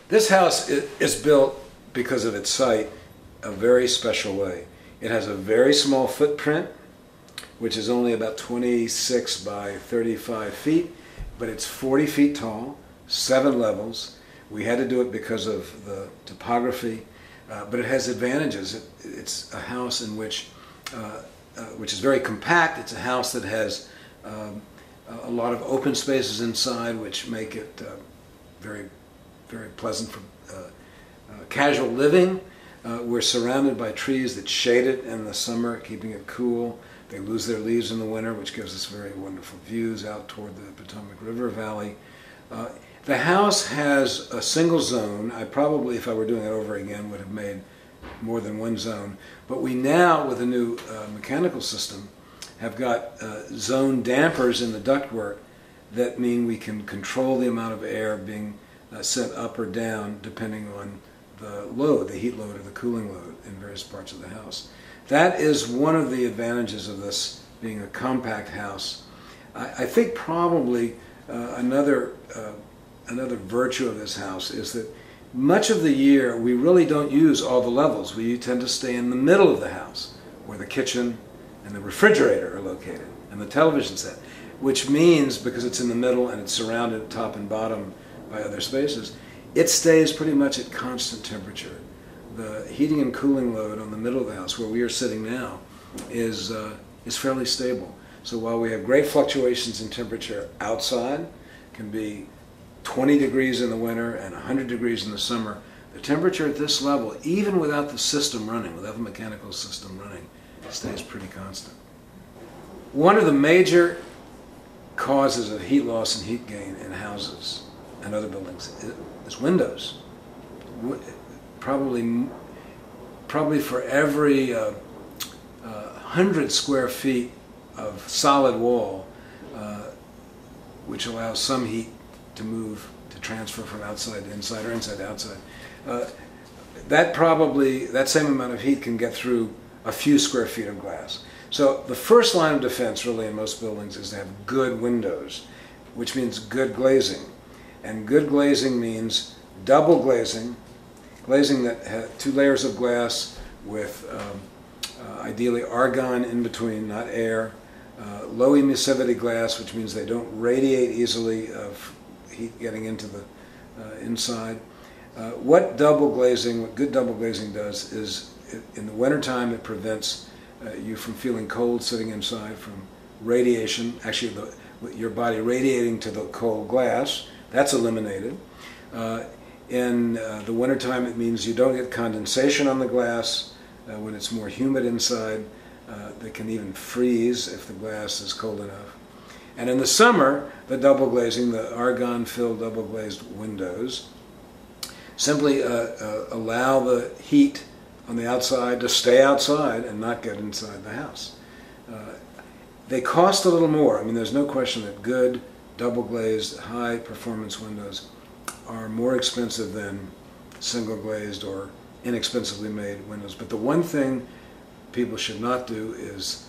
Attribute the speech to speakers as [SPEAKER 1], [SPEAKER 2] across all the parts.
[SPEAKER 1] This house is built because of its site a very special way. It has a very small footprint, which is only about 26 by 35 feet, but it's 40 feet tall, 7 levels. We had to do it because of the topography, but it has advantages. It's a house in which is very compact. It's a house that has a lot of open spaces inside, which make it very, very pleasant for casual living. We're surrounded by trees that shade it in the summer, keeping it cool. They lose their leaves in the winter, which gives us very wonderful views out toward the Potomac River Valley. The house has a single zone. I probably, if I were doing it over again, would have made more than one zone. But we now, with a new mechanical system, have got zone dampers in the ductwork that mean we can control the amount of air being sent up or down depending on the load, the heat load or the cooling load in various parts of the house. That is one of the advantages of this being a compact house. I think probably another virtue of this house is that much of the year we really don't use all the levels. We tend to stay in the middle of the house where the kitchen and the refrigerator are located and the television set, which means because it's in the middle and it's surrounded top and bottom by other spaces, it stays pretty much at constant temperature. The heating and cooling load on the middle of the house, where we are sitting now, is fairly stable. So while we have great fluctuations in temperature outside, can be 20 degrees in the winter and 100 degrees in the summer, the temperature at this level, even without the system running, without the mechanical system running, stays pretty constant. One of the major causes of heat loss and heat gain in houses and other buildings is windows. Probably for every 100 square feet of solid wall, which allows some heat to move, to transfer from outside to inside or inside to outside, that same amount of heat can get through a few square feet of glass. So the first line of defense really in most buildings is to have good windows, which means good glazing. And good glazing means double glazing, glazing that has 2 layers of glass with ideally argon in between, not air, low emissivity glass, which means they don't radiate easily of heat getting into the inside. What good double glazing does is, in the wintertime, it prevents you from feeling cold sitting inside, from radiation, actually your body radiating to the cold glass. That's eliminated. In the wintertime, it means you don't get condensation on the glass when it's more humid inside. They can even freeze if the glass is cold enough. And in the summer, the double glazing, the argon-filled double glazed windows, simply allow the heat on the outside to stay outside and not get inside the house. They cost a little more. I mean, there's no question that good double glazed high performance windows are more expensive than single glazed or inexpensively made windows. But the one thing people should not do is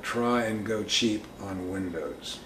[SPEAKER 1] try and go cheap on windows.